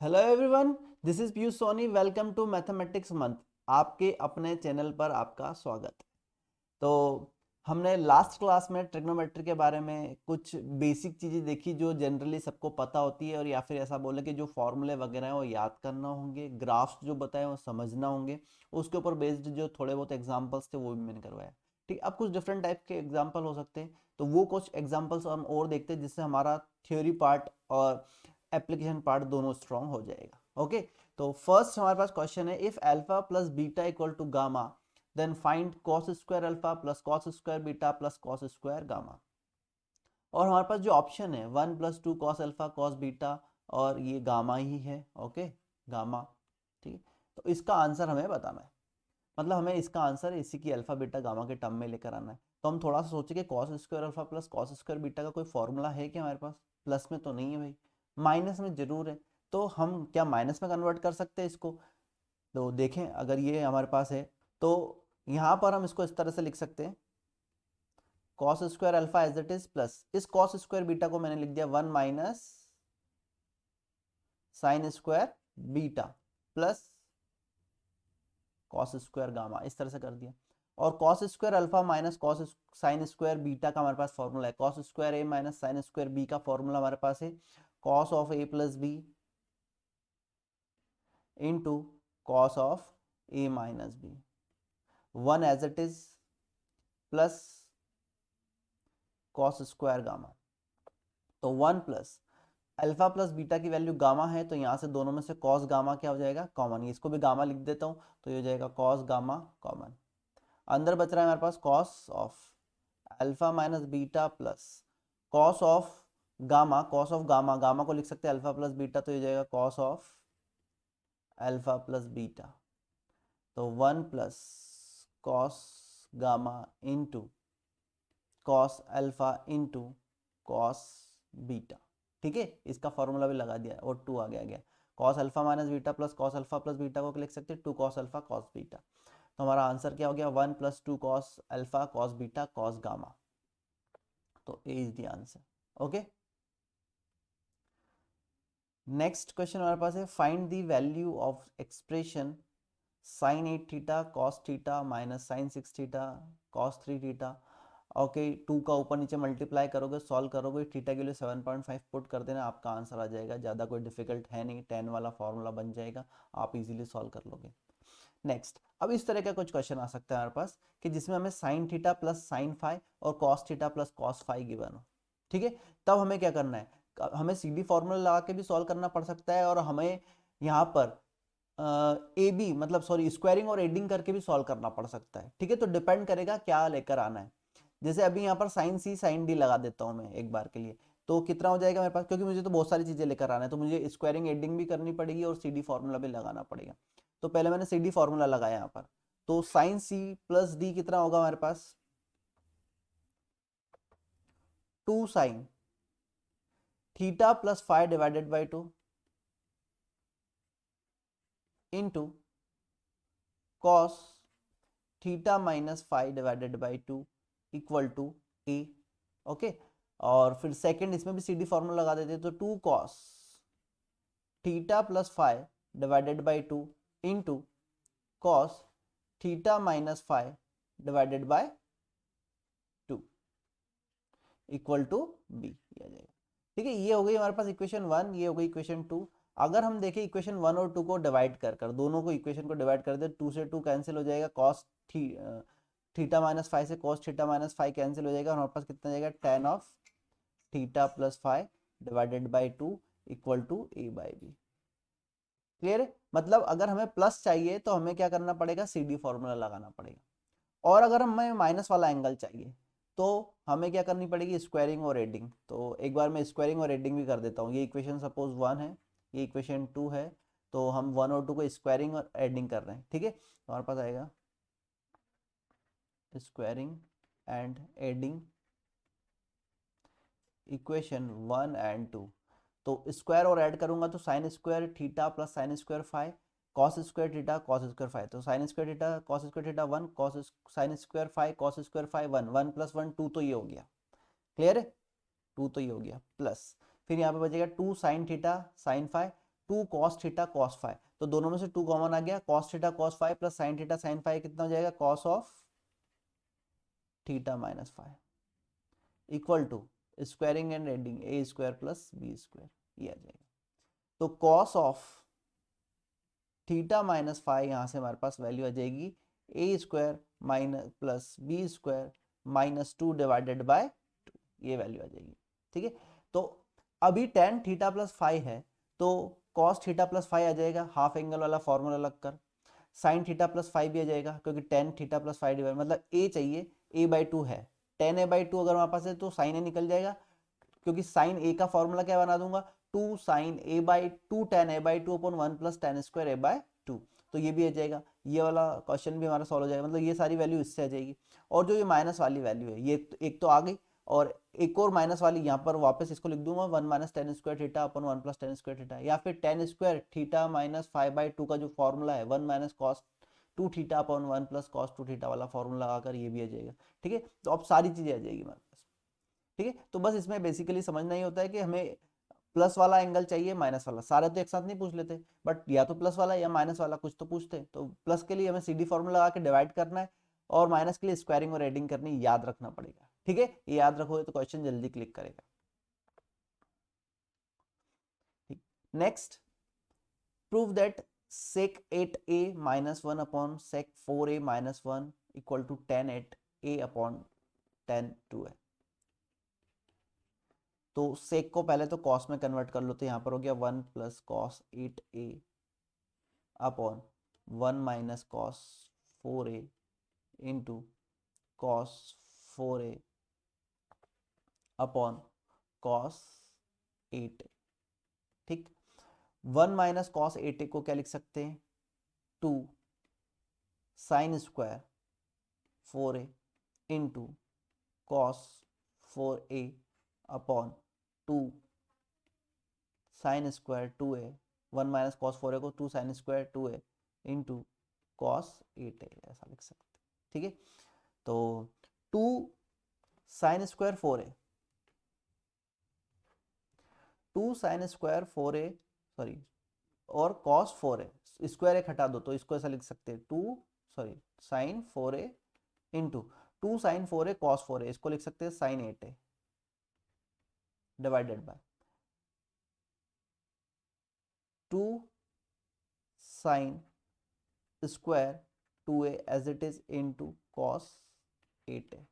Hello everyone, this is Piyush Soni. Welcome to mathematics month. आपके अपने channel पर आपका स्वागत है। तो हमने लास्ट क्लास में ट्रिग्नोमेट्री के बारे में कुछ बेसिक चीज़ें देखी जो जनरली सबको पता होती है, और या फिर ऐसा बोले कि जो फॉर्मूले वगैरह हैं वो याद करना होंगे, ग्राफ्स जो बताए वो समझना होंगे। उसके ऊपर बेस्ड जो थोड़े बहुत एग्जाम्पल्स थे वो भी मैंने करवाया। ठीक, अब कुछ डिफरेंट टाइप के एग्जाम्पल हो सकते हैं, तो वो कुछ एग्जाम्पल्स हम और देखते हैं जिससे हमारा थ्योरी पार्ट और एप्लीकेशन पार्ट दोनों स्ट्रॉन्ग हो जाएगा। ओके, तो फर्स्ट हमारे पास क्वेश्चन है, if alpha plus beta equal to gamma then find cos square alpha plus cos square beta plus cos square gamma. और हमारे पास जो ऑप्शन है 1 + 2 कॉस अल्फा कॉस बीटा, और ये गामा ही है। Okay, gamma. ठीक है, तो इसका आंसर हमें बताना है, मतलब हमें इसका आंसर इसी की अल्फा बीटा गामा के टर्म में लेकर आना है। तो हम थोड़ा सा सोचे कि cos square alpha plus cos square beta का कोई फॉर्मूला है क्या हमारे पास। प्लस में तो नहीं है भाई, माइनस में जरूर है। तो हम क्या माइनस में कन्वर्ट कर सकते हैं इसको? तो देखें, अगर ये हमारे पास है तो यहाँ पर हम इसको इस तरह से लिख सकते हैं, cos square alpha as it is plus इस कॉस स्क्वायर बीटा को मैंने लिख दिया 1 - sine square beta plus cos square gamma, इस तरह से कर दिया। और cos square alpha minus cos sine square beta का हमारे पास फॉर्मूला है, कॉस स्क्वायर ए माइनस साइन स्क्वायर बी का फॉर्मूला हमारे पास है cos of A plus B into cos of A minus B, 1 as it is plus cos square gamma. तो 1 plus alpha plus beta की वैल्यू गामा है, तो यहाँ से दोनों में से कॉस गामा क्या हो जाएगा, कॉमन। इसको भी गामा लिख देता हूँ, तो ये हो जाएगा कॉस गामा कॉमन। अंदर बच रहा है हमारे पास cos of alpha minus beta plus cos of gamma, cos of gamma, gamma को लिख सकते हैं अल्फा प्लस बीटा, तो ये जाएगा cos of alpha plus beta. तो 1 plus cos gamma into cos alpha into cos beta. ठीक है, इसका फॉर्मूला भी लगा दिया और 2 आगे आ गया। Cos alpha minus beta plus cos alpha plus beta को लिख सकते हैं 2 कॉस अल्फा कॉस बीटा। तो हमारा आंसर क्या हो गया, 1 + 2 cos alpha cos beta cos gamma. तो A is the answer. Okay, next question हमारे पास है, find the value of expression sine 8 theta cos theta minus sine 6 theta cos 3 theta. Okay, 2 का ऊपर नीचे मल्टीप्लाई करोगे, सॉल्व करोगे, थीटा के लिए 7.5 पुट कर देना, आपका आंसर आ जाएगा। ज़्यादा कोई डिफिकल्ट है नहीं, 10 वाला फॉर्मूला बन जाएगा, आप इजीली सॉल्व कर लोगे। नेक्स्ट, अब इस तरह का कुछ क्वेश्चन आ सकता है हमारे पास कि जिसमें हमें sine theta plus sine five और cos theta plus cos five given हो। ठीक है, तब हमें क्या करना है, हमें सीधी फॉर्मूला लगा के भी सॉल्व करना पड़ सकता है, और हमें यहाँ पर ए बी मतलब सॉरी स्क्वायरिंग और एडिंग करके भी सॉल्व करना पड़ सकता है। ठीक है, तो डिपेंड करेगा क्या लेकर आना है। जैसे अभी यहाँ पर साइन सी साइन डी लगा देता हूँ मैं एक बार के लिए, तो कितना हो जाएगा मेरे पास, क्योंकि मुझे तो बहुत सारी चीजें लेकर आना है, तो मुझे स्क्वायरिंग एडिंग भी करनी पड़ेगी और सी डी फॉर्मूला भी लगाना पड़ेगा। तो पहले मैंने सी डी फॉर्मूला लगाया यहाँ पर, तो साइन सी प्लस डी कितना होगा हमारे पास, 2 sine theta plus five divided by 2 into cos theta minus five divided by 2 equal to A. Okay, और फिर सेकंड इसमें भी सी डी फॉर्मूला लगा देते, तो 2 cos theta plus five divided by 2 into cos theta minus five divided by 2 equal to b आ जाएगा। ठीक है, ये हो गई हमारे पास इक्वेशन 1, ये हो गई इक्वेशन 2। अगर हम देखें इक्वेशन 1 और 2 को डिवाइड कर कर, दोनों को इक्वेशन को डिवाइड कर दे, 2 से 2 कैंसिल हो जाएगा, कॉस थीटा माइनस फाइव से cos theta minus five cancel हो जाएगा, और हमारे पास कितना जाएगा, tan of theta plus five divided by 2 equal to A by B. Clear है, मतलब अगर हमें प्लस चाहिए तो हमें क्या करना पड़ेगा, सी डी फॉर्मूला लगाना पड़ेगा, और अगर हमें माइनस वाला एंगल चाहिए तो हमें क्या करनी पड़ेगी, स्क्वायरिंग और एडिंग। तो एक बार मैं स्क्वायरिंग और एडिंग भी कर देता हूँ। ये इक्वेशन सपोज 1 है, ये इक्वेशन 2 है, तो हम 1 और 2 को स्क्वायरिंग और एडिंग कर रहे हैं। ठीक है, तो हमारे पास आएगा squaring and adding equation 1 and 2। तो स्क्वायर और ऐड करूंगा तो sine square theta plus sine square five cos square theta cos square five, तो sine square theta cos square theta 1 cos sine square five cos square five 1 1 + 1 2, तो ये हो गया। Clear है, 2 तो ये हो गया प्लस, फिर यहाँ पे बचेगा 2 sine theta sine five two cos theta cos five, तो दोनों में से टू कॉमन आ गया, cos theta cos five plus sine theta sine five कितना हो जाएगा, cos of theta minus five equal to squaring and adding a square plus b square, ये आ जाएगा। तो cos of theta minus five यहाँ से हमारे पास वैल्यू आ जाएगी a square minus plus b square minus two divided by two, ये वैल्यू आ जाएगी। ठीक है, तो अभी टेन थीटा प्लस फाइव है तो कॉस थीटा प्लस फाइव आ जाएगा, हाफ एंगल वाला फॉर्मूला लग कर, साइन थीटा प्लस फाइव भी आ जाएगा क्योंकि tan theta plus five divide मतलब ए चाहिए, ए बाई टू है, टेन ए बाई टू अगर हमारे पास है तो साइन ए निकल जाएगा, क्योंकि साइन ए का फॉर्मूला क्या बना दूंगा, two sine A by two tan A by two upon one plus tan square A by two, तो ये भी आ जाएगा, ये वाला क्वेश्चन भी हमारा सॉल्व हो जाएगा, मतलब ये सारी वैल्यू इससे आ जाएगी। और जो ये माइनस वाली वैल्यू है ये एक तो आ गई, और एक और माइनस वाली यहाँ पर वापस इसको लिख दूंगा, one minus tan square theta upon one plus tan square theta, या फिर tan square theta minus five by two का जो फॉर्मूला है one minus cos two theta upon one plus cos two theta वाला फॉर्मूला लगाकर ये भी आ जाएगा। ठीक है, तो अब सारी चीजें आ जाएगी हमारे पास। ठीक है, तो बस इसमें बेसिकली समझना ही होता है कि हमें प्लस वाला एंगल चाहिए माइनस वाला, सारे तो एक साथ नहीं पूछ लेते, बट या तो प्लस वाला या माइनस वाला कुछ तो पूछते, तो प्लस के लिए हमें सीडी फॉर्मूला लगा के डिवाइड करना है, और माइनस के लिए स्क्वायरिंग और एडिंग करनी, याद रखना पड़ेगा। ठीक है, ये याद रखोगे तो क्वेश्चन जल्दी क्लिक करेगा। Next, prove that sec 8a minus 1 upon sec 4a minus 1 equal to tan 8a upon tan 2a। तो sec को पहले तो cos में कन्वर्ट कर लो, तो यहाँ पर हो गया 1 plus cos 8a upon 1 minus cos 4a into cos 4a upon cos 8a। ठीक, 1 माइनस कॉस 8a को क्या लिख सकते हैं, 2 sine square 4a into cos 4a upon 2 sine square 2a, 1 minus cos 4a को 2 sine square 2a into cos 8a, ऐसा लिख सकते हैं। ठीक है, तो 2 sine square 4a, 2 sine square 4a sorry और कॉस 4a, स्क्वायर एक हटा दो तो इसको ऐसा लिख सकते हैं 2 sorry sine 4a into 2 sine 4a cos 4a, इसको लिख सकते हैं sine 8a divided by 2 sine square 2a as it is into cos 8a।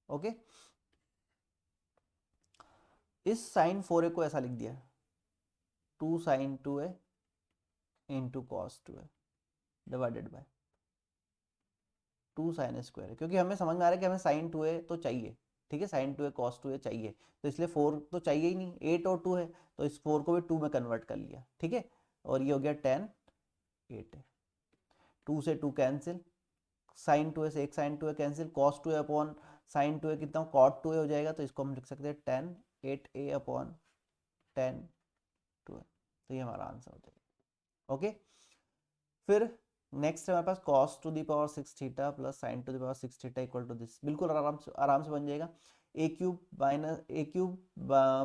Okay, इस साइन 4a को ऐसा लिख दिया 2 sine 2a into cos 2a divided by 2 sine square, क्योंकि हमें समझ में आ रहा है कि हमें साइन 2a तो चाहिए। ठीक है, साइन 2a कॉस 2a चाहिए, तो इसलिए 4 तो चाहिए ही नहीं, 8 और 2 है, तो इस 4 को भी 2 में कन्वर्ट कर लिया। ठीक है, और ये हो गया tan 8a, 2 से 2 कैंसिल, साइन 2a से एक sine 2a cancel, cos 2a upon sine 2a कितना कॉट 2a हो जाएगा, तो इसको हम लिख सकते हैं tan 8a upon tan 2a, तो ये हमारा आंसर हो जाएगा। ओके, फिर नेक्स्ट हमारे पास cos to the power 6 theta plus sine to the power 6 theta equal to this, बिल्कुल आराम से बन जाएगा, a cube minus a cube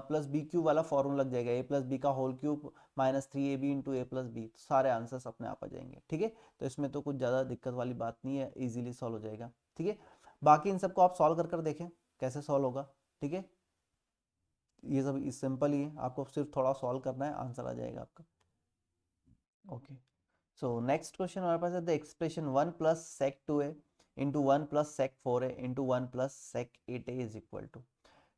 plus b cube वाला फॉर्मूला लग जाएगा, ए प्लस बी का whole cube minus 3ab into a plus b, सारे आंसर्स अपने आप आ जाएंगे। ठीक है, तो इसमें तो कुछ ज़्यादा दिक्कत वाली बात नहीं है, इजीली सॉल्व हो जाएगा। ठीक है, बाकी इन सबको आप सॉल्व कर देखें कैसे सॉल्व होगा। ठीक है, ये सब सिंपल ही है, आपको सिर्फ थोड़ा सॉल्व करना है, आंसर आ जाएगा आपका। ओके, so next question हमारे पास है the expression 1 plus sec 2a into 1 plus sec 4a into 1 plus sec 8a is equal to,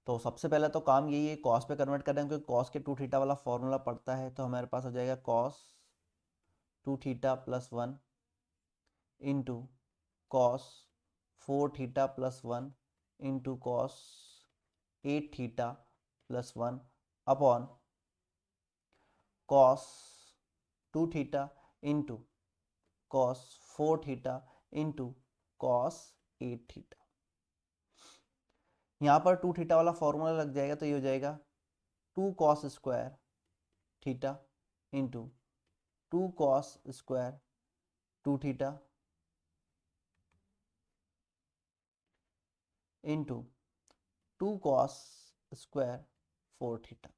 तो सबसे पहले तो काम यही है cos पे कन्वर्ट करना है, क्योंकि cos के 2 थीटा वाला फॉर्मूला पड़ता है, तो हमारे पास हो जाएगा cos 2 theta plus 1 into cos 4 theta plus 1 into cos 8 theta plus 1 upon cos 2 theta into cos 4 theta into cos 8 theta. यहाँ पर 2 थीटा वाला फॉर्मूला लग जाएगा, तो ये हो जाएगा 2 cos square theta into 2 cos square 2 theta into 2 cos square 4 theta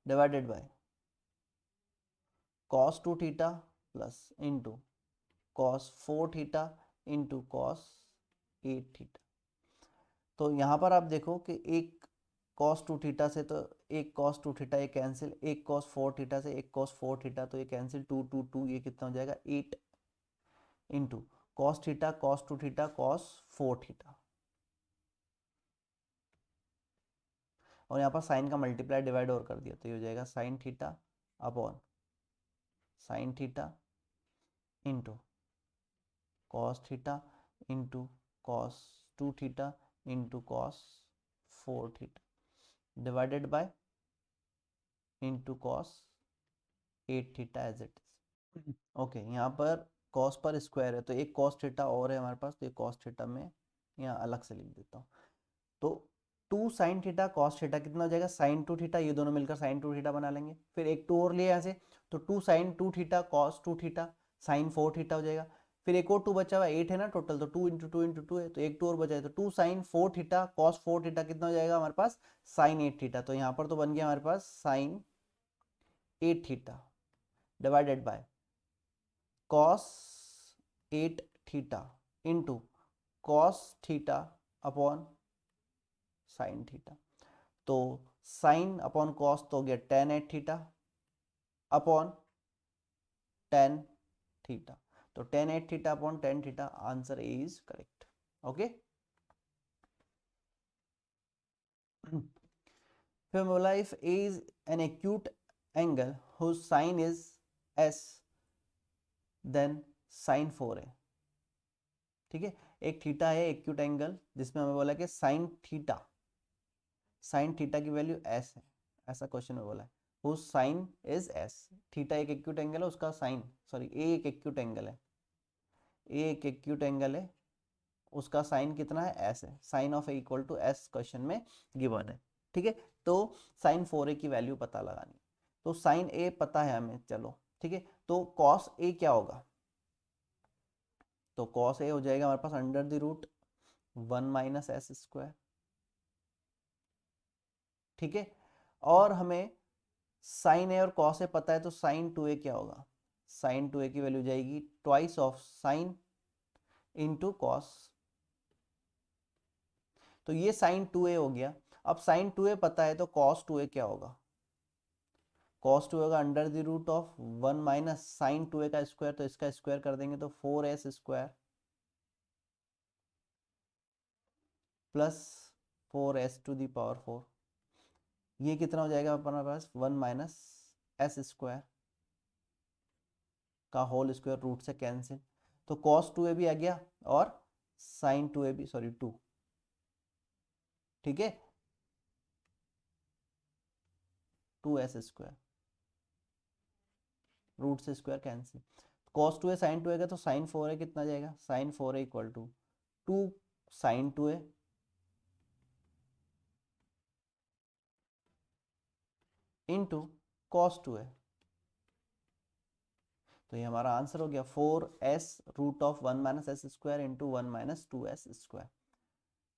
divided by cos 2 theta plus into cos 4 theta into cos 8 theta. तो यहाँ पर आप देखो कि एक कॉस 2 थीटा से तो एक कॉस 2 थीटा ये कैंसिल, एक कॉस 4 थीटा से एक कॉस 4 थीटा तो ये कैंसिल, 2 2 2 ये कितना हो जाएगा 8 into cos theta cos 2 theta cos 4 theta, और यहाँ पर साइन का मल्टीप्लाई डिवाइड और कर दिया तो ये हो जाएगा sine theta upon sine theta into cos theta into cos 2 theta into cos 4 theta divided by into cos 8 theta as it is. Okay, यहाँ पर कॉस पर स्क्वायर है तो एक कॉस थीटा और है हमारे पास, तो ये कॉस थीटा में यहाँ अलग से लिख देता हूँ। तो 2 साइन थीटा कॉस थीटा कितना हो जाएगा, साइन 2 थीटा, ये दोनों मिलकर साइन 2 थीटा बना लेंगे। फिर एक 2 और लिया यहाँ से, तो 2 sine 2 theta cos 2 theta sine 4 theta हो जाएगा। फिर एक और 2 बचा हुआ, 8 है ना टोटल, तो 2 इंटू 2 इंटू 2 है, तो एक 2 और बचा है, तो 2 साइन 4 थीटा कॉस 4 थीटा कितना हो जाएगा हमारे पास, साइन 8 थीटा। तो यहाँ पर तो बन गया हमारे पास sine 8 theta divided by cos 8 theta into cos theta upon sine theta. तो साइन अपॉन कॉस तो हो गया tan 8 theta upon tan theta, तो tan 8 theta upon tan theta, answer a is correct. Okay, फिर बोला if a is an acute angle whose sine is s then sine 4 है। ठीक है, एक थीटा है एक्यूट एंगल जिसमें हमें बोला कि साइन थीटा की वैल्यू एस है, ऐसा क्वेश्चन में बोला है। Whose sine is S, theta एक एक्यूट एंगल है, उसका साइन, सॉरी ए एक एक्यूट एंगल है, ए एक एक्यूट एंगल है, उसका साइन कितना है एस है, sine of A equal to S question में गिवन है। ठीक है, तो साइन 4 ए की वैल्यू पता लगानी, तो साइन ए पता है हमें, चलो ठीक है, तो कॉस ए क्या होगा, तो कॉस ए हो जाएगा हमारे पास under the root 1 minus s square. ठीक है, और हमें साइन ए और कॉस ए पता है, तो साइन 2a क्या होगा, साइन 2a की वैल्यू जाएगी twice of sine into cos, तो ये साइन 2a हो गया। अब साइन 2a पता है तो कॉस 2a क्या होगा, कॉस 2a होगा under the root of 1 minus sine 2a का स्क्वायर, तो इसका स्क्वायर कर देंगे तो 4s square plus 4s to the power 4, ये कितना हो जाएगा अपने पास 1 माइनस एस स्क्वायर का होल स्क्वायर, रूट से कैंसिल, तो कॉस 2a भी आ गया और साइन 2a भी, सॉरी 2, ठीक है 2s स्क्वायर, रूट से square cancel, cos 2a sine 2a का, तो साइन 4a कितना जाएगा, sine 4a equal to 2 sine 2a into cos 2a, तो ये हमारा आंसर हो गया 4s root of 1 minus s square into 1 minus 2s square,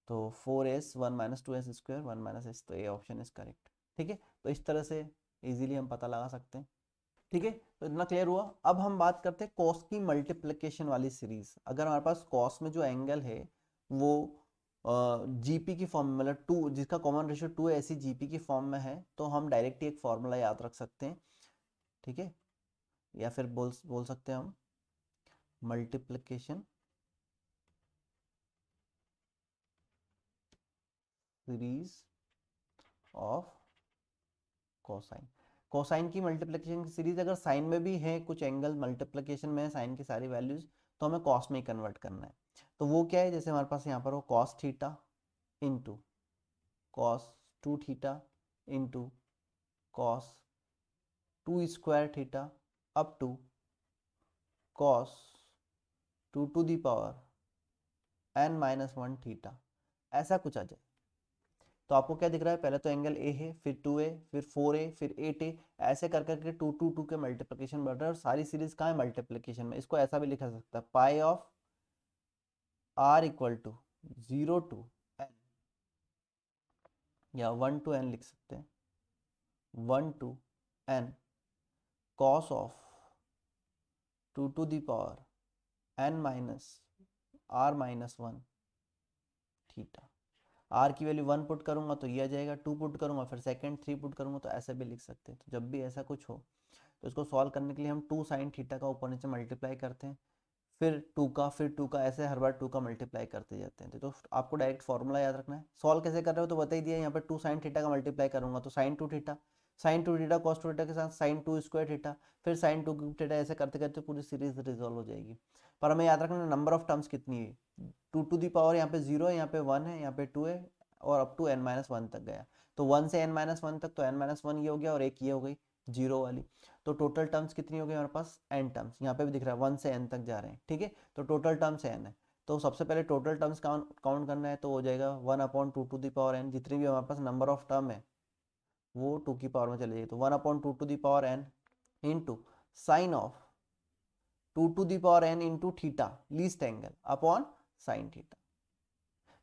तो 4s 1 minus 2s square 1 minus S, तो ये ऑप्शन इज करेक्ट। ठीक है, तो इस तरह से इजीली हम पता लगा सकते हैं। ठीक है, तो इतना क्लियर हुआ। अब हम बात करते हैं कॉस की मल्टीप्लिकेशन वाली सीरीज। अगर हमारे पास कॉस में जो एंगल है वो जीपी की फॉर्म में, मतलब 2 जिसका कॉमन रेशियो 2 है, ऐसी जीपी की फॉर्म में है, तो हम डायरेक्ट एक फॉर्मूला याद रख सकते हैं। ठीक है, या फिर बोल सकते हैं हम multiplication series of cosine. Cosine की मल्टीप्लिकेशन की सीरीज अगर साइन में भी है, कुछ एंगल मल्टीप्लिकेशन में है साइन की सारी वैल्यूज, तो हमें कॉस में ही कन्वर्ट करना है। तो वो क्या है, जैसे हमारे पास यहाँ पर हो cos theta into cos 2 theta into cos 2 square theta up to cos 2 to the power n minus 1 theta, ऐसा कुछ आ जाए। तो आपको क्या दिख रहा है, पहले तो एंगल ए है, फिर 2a, फिर 4a, फिर 8a, ऐसे कर करके 2 2 2 के मल्टीप्लिकेशन बढ़ रहा है, और सारी सीरीज कहाँ है मल्टीप्लिकेशन में। इसको ऐसा भी लिखा सकता है, pi of r equal to 0 to n, या 1 टू n लिख सकते हैं, 1 to n cos of 2 n minus r minus 1 theta. r की वैल्यू 1 पुट करूंगा तो ये आ जाएगा, 2 पुट करूंगा फिर सेकंड 3 पुट करूंगा तो ऐसे भी लिख सकते हैं। तो जब भी ऐसा कुछ हो तो इसको सॉल्व करने के लिए हम 2 साइन थीटा का ऊपर नीचे मल्टीप्लाई करते हैं, फिर 2 का, फिर 2 का, ऐसे हर बार 2 का मल्टीप्लाई करते जाते हैं। तो आपको डायरेक्ट फॉर्मूला याद रखना है। सॉल्व कैसे कर रहे हो तो बता ही दिया, यहाँ पे 2 साइन थीटा का मल्टीप्लाई करूंगा तो sine 2 theta, sine 2 theta cos 2 theta के साथ साइन 2 स्क्वायर थीटा, फिर साइन 2 क्यूब थीटा, ऐसे करते करते पूरी सीरीज रिजॉल्व हो जाएगी। पर हमें याद रखना नंबर ऑफ टर्म्स कितनी है, 2 टू दी पावर यहाँ पे 0 है, यहाँ पे 1 है, यहाँ पे 2 है, और अप टू n-1 तक गया। तो 1 से n-1 तक, तो n-1 ये हो गया और एक ये हो गई 0 वाली। तो टोटल टर्म्स कितनी हो गई हमारे पास, n टर्म्स। यहाँ पे भी दिख रहा है 1 से n तक जा रहे हैं, ठीक है। तो टोटल टर्म्स n है। तो सबसे पहले टोटल टर्म्स काउंट करना है, तो हो जाएगा 1/2 टू दी पावर n। जितनी भी हमारे पास नंबर ऑफ टर्म है वो 2 की पावर में चले जाएगी। तो 1/2 to the power n into sine of 2 to the power n into theta least angle upon sine theta.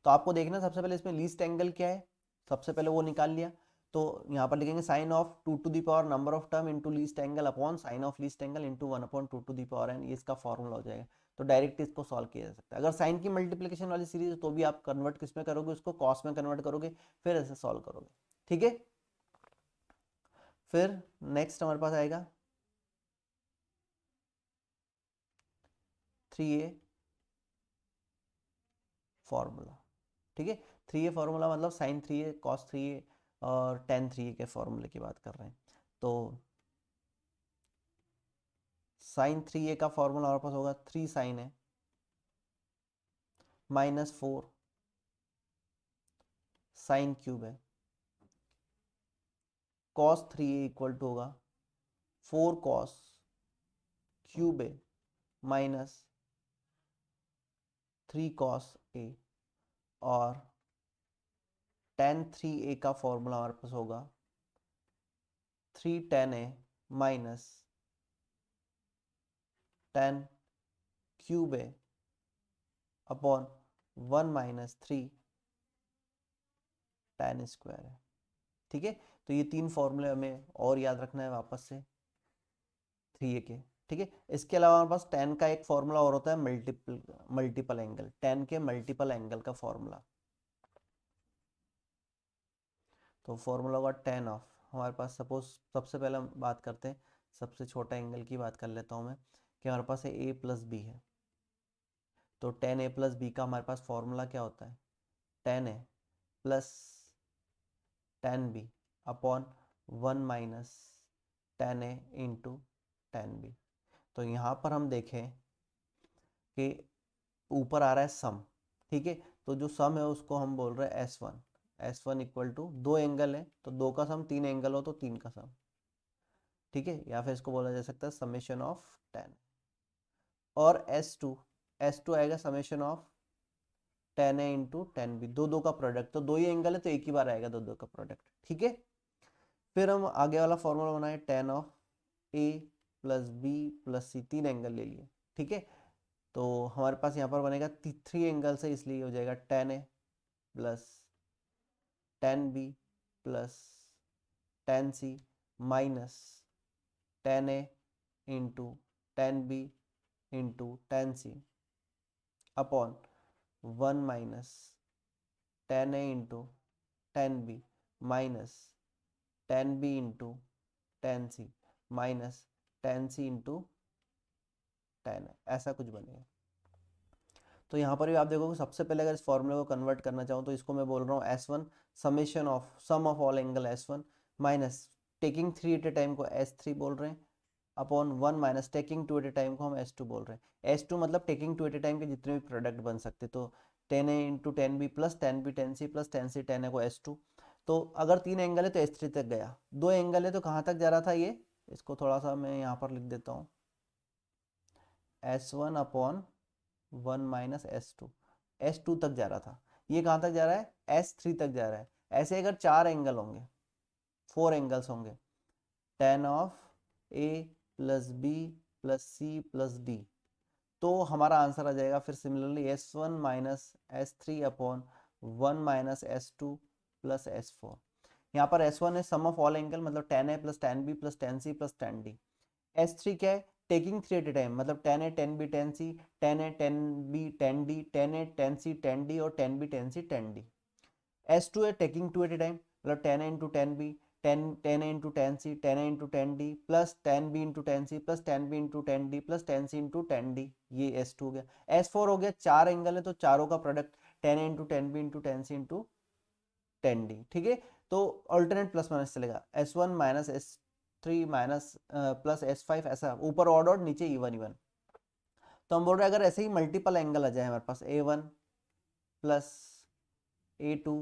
तो आपको देखना सबसे पहले इसमें लीस्ट एंगल क्या है, सबसे पहले वो निकाल लिया। तो यहाँ पर लिखेंगे sine of 2 to the power number of term into least angle upon sine of least angle into 1/2 to the power n, ये इसका फॉर्मूला हो जाएगा। तो डायरेक्ट इसको सॉल्व किया जा सकता है। अगर साइन की मल्टीप्लिकेशन वाली सीरीज है तो भी आप कन्वर्ट किस में करोगे, उसको कॉस में कन्वर्ट करोगे, फिर ऐसे सॉल्व करोगे, ठीक है। फिर नेक्स्ट हमारे पास आएगा 3a फॉर्मूला, ठीक है। 3a फॉर्मूला मतलब साइन 3a कॉस 3a और टेन 3a के फॉर्मूले की बात कर रहे हैं। तो साइन 3a का फॉर्मूला हमारे पास होगा 3 साइन है -4 साइन क्यूब है, कॉस 3a इक्वल टू होगा 4 cos cube A minus 3 cos A, और टेन 3a का फॉर्मूला हमारे पास होगा 3 टेन ए माइनस 10 क्यूब ए अपॉन 1 माइनस 3 टेन स्क्वायर है, ठीक है। तो ये 3 फॉर्मूले हमें और याद रखना है वापस से 3a के, ठीक है। इसके अलावा हमारे पास tan का एक फॉर्मूला और होता है मल्टीपल एंगल, tan के मल्टीपल एंगल का फॉर्मूला। तो फॉर्मूला होगा tan ऑफ, हमारे पास सपोज सबसे पहले हम बात करते हैं, सबसे छोटा एंगल की बात कर लेता हूँ मैं, कि हमारे पास है a प्लस बी है। तो tan a प्लस बी का हमारे पास फॉर्मूला क्या होता है, tan a plus tan b upon 1 minus tan a into tan b। तो यहाँ पर हम देखें कि ऊपर आ रहा है सम, ठीक है। तो जो सम है उसको हम बोल रहे हैं S1। S1 इक्वल टू, दो एंगल है तो दो का सम, तीन एंगल हो तो तीन का सम, ठीक है। या फिर इसको बोला जा सकता है समेशन ऑफ 10। और S2 आएगा summation of 10a into 10b, दो दो का प्रोडक्ट, तो दो ही एंगल है तो एक ही बार आएगा दो दो का प्रोडक्ट, ठीक है। फिर हम आगे वाला फॉर्मूला बनाए, tan of a plus b plus c, तीन एंगल ले लिए, ठीक है। तो हमारे पास यहाँ पर बनेगा 3 एंगल से, इसलिए हो जाएगा tan a plus tan b plus tan c minus tan a into tan b into tan c upon 1 minus tan a into tan b minus tan b into tan c minus tan c into tan a, ऐसा कुछ बनेगा। तो यहाँ पर भी आप देखोगे सबसे पहले अगर इस फॉर्मूले को कन्वर्ट करना चाहूँ तो इसको मैं बोल रहा हूँ S1 summation of sum of all angle S1 minus taking 3 at a time को S3 बोल रहे हैं upon 1 minus taking 2 at a time को हम S2 बोल रहे हैं। S2 मतलब टेकिंग 2 एट ए टाइम के जितने भी प्रोडक्ट बन सकते, तो tan a into tan b plus tan b tan c plus tan c tan a को S2। तो अगर तीन एंगल है तो S3 तक गया, दो एंगल है तो कहाँ तक जा रहा था ये, इसको थोड़ा सा मैं यहाँ पर लिख देता हूँ, S1 अपॉन 1 माइनस S2 तक जा रहा था। ये कहाँ तक जा रहा है, S3 तक जा रहा है। ऐसे अगर चार एंगल होंगे, 4 एंगल्स होंगे, tan of a plus b plus c plus d, तो हमारा आंसर आ जाएगा फिर similarly S1 minus S3 upon 1 minus S2 plus S4। यहाँ पर S1 है सम ऑफ ऑल एंगल, मतलब tan a plus tan b plus tan c plus tan d। S3 क्या है, टेकिंग 3 एट ए टाइम, मतलब 10A 10B 10C, 10A 10B 10D, 10A 10C 10D और 10B 10C 10D। S2 है taking 2 at a time, मतलब 10A into 10B, 10A into 10C, 10A into 10D plus 10B into 10C plus 10B into 10D plus 10C into 10D, ये S2 हो गया। S4 हो गया, 4 angle है तो चारों का product 10A into 10B into 10C into 10D, ठीक है। तो ऑल्टरनेट प्लस माइनस चलेगा, S1 minus S3 minus plus S5, ऐसा ऊपर ऑड ऑड नीचे इवन इवन। तो हम बोल रहे हैं अगर ऐसे ही मल्टीपल एंगल आ जाए हमारे पास A1 plus A2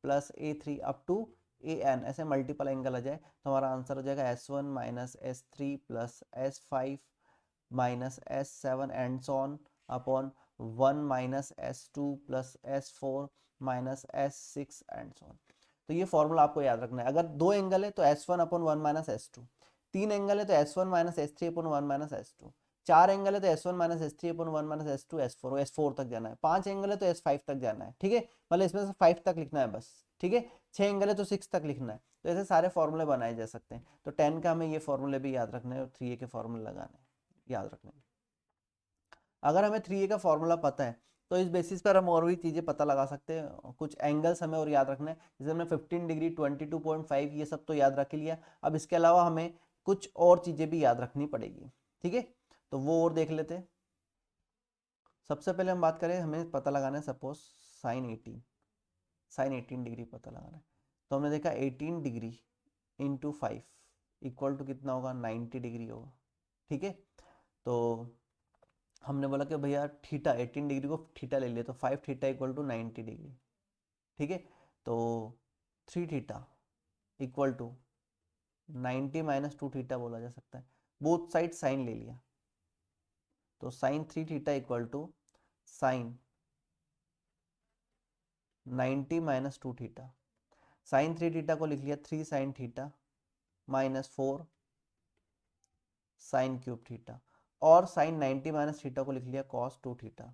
plus A3 up to AN, ऐसे मल्टीपल एंगल आ जाए तो हमारा आंसर हो जाएगा S1 minus S3 plus S5 minus S7 and so on upon 1 minus S2 plus S4 minus S6 and so on. तो ये formula आपको याद रखना है। अगर दो एंगल है तो S1 अपॉन 1 माइनस S2, तीन एंगल है तो S1 minus S3 upon 1 minus S2, चार एंगल है तो S1 minus S3 upon 1 minus S2 S4, S4 तक जाना है, पांच एंगल है तो S5 तक जाना है, ठीक है। मतलब इसमें से 5 तक लिखना है बस, ठीक है। छह एंगल है तो 6 तक लिखना है। तो ऐसे सारे फॉर्मूले बनाए जा सकते हैं। तो 10 का हमें ये फॉर्मूले भी याद रखने हैं और 3A के फॉर्मूले लगाने हैं, याद रखने हैं। अगर हमें 3A का फॉर्मूला पता है तो इस बेसिस पर हम और भी चीज़ें पता लगा सकते हैं। कुछ एंगल्स हमें और याद रखना है, जैसे हमने 15 डिग्री 22.5 ये सब तो याद रख लिया। अब इसके अलावा हमें कुछ और चीज़ें भी याद रखनी पड़ेगी, ठीक है। तो वो और देख लेते हैं। सबसे पहले हम बात करें, हमें पता लगाना है सपोज साइन 18 डिग्री पता लगाना है। तो हमने देखा 18 डिग्री इंटू 5 इक्वल टू कितना होगा, 90 डिग्री होगा, ठीक है। तो हमने बोला कि भैया थीटा 18 डिग्री को थीटा ले लिया तो 5 थीटा इक्वल टू 90 डिग्री, ठीक है। तो 3 theta equal to 90 minus 2 theta बोला जा सकता है। बोथ साइड साइन ले लिया तो sine 3 theta equal to sine 90 minus 2 theta. Sine 3 theta को लिख लिया 3 sine theta minus 4 sine cube theta, और साइन 90 माइनस थीटा को लिख लिया कॉस 2 थीटा।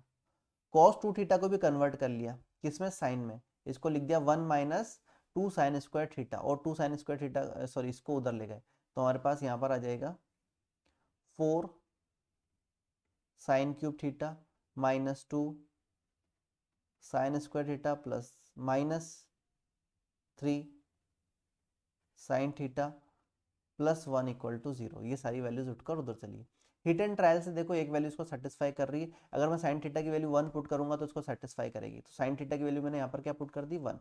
कॉस 2 थीटा को भी कन्वर्ट कर लिया किसमें, साइन में। इसको लिख दिया 1 माइनस 2 साइन स्क्वायर थीटा, और 2 साइन स्क्वायर थीटा सॉरी इसको उधर ले गए तो हमारे पास यहाँ पर आ जाएगा 4 sine cube theta minus 2 sine square theta plus minus 3 sine theta plus 1 equal to 0। ये सारी वैल्यूज उठकर उधर चली। हिट एंड ट्रायल से देखो एक वैल्यू इसको सेटिस्फाई कर रही है। अगर मैं साइन थीटा की वैल्यू 1 पुट करूंगा तो इसको सेटिस्फाई करेगी। तो साइन थीटा की वैल्यू मैंने यहाँ पर क्या पुट कर दी, 1।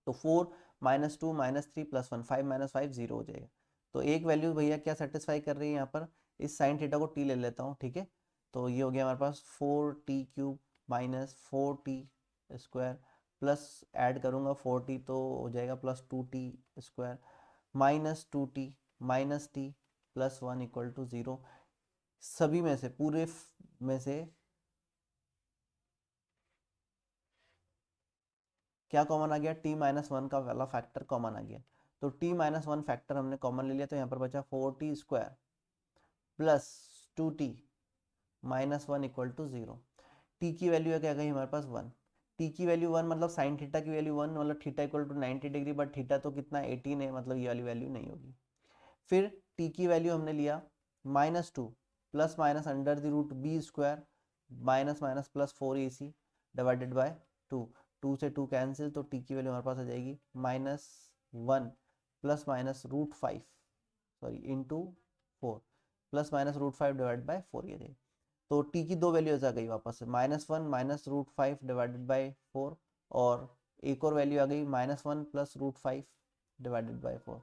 तो 4 माइनस 2 माइनस 3 प्लस 1, 5 माइनस 5 0 हो जाएगा। तो एक वैल्यू भैया क्या सेटिस्फाई कर रही है यहाँ पर, इस साइन थीटा को टी ले लेता हूँ, ठीक है। तो ये हो गया हमारे पास 4t cube minus 4t square plus add करूँगा 4t तो हो जाएगा plus 2t square minus 2t minus t plus 1 equal to 0। सभी में से पूरे में से क्या कॉमन आ गया, t माइनस 1 का वाला फैक्टर कॉमन आ गया। तो t माइनस 1 फैक्टर हमने कॉमन ले लिया तो यहाँ पर बचा 4t square plus 2t minus 1 equal to 0। t की वैल्यू क्या गई हमारे पास 1। t की वैल्यू 1 मतलब साइन थीटा की वैल्यू 1 मतलब theta equal to 90 degree, but theta तो कितना 18 है, मतलब ये वाली वैल्यू नहीं होगी। फिर t की वैल्यू हमने लिया minus 2 plus minus under the root b square minus minus plus 4ac divided by 2। 2 से 2 कैंसिल तो t की वैल्यू हमारे पास आ जाएगी minus 1 plus minus root 5 sorry into 4 plus minus root 5 divide by 4 ये जाएगी। तो t की दो वैल्यूज आ गई वापस से, minus 1 minus root 5 divided by 4, और एक और वैल्यू आ गई minus 1 plus root 5 divided by 4।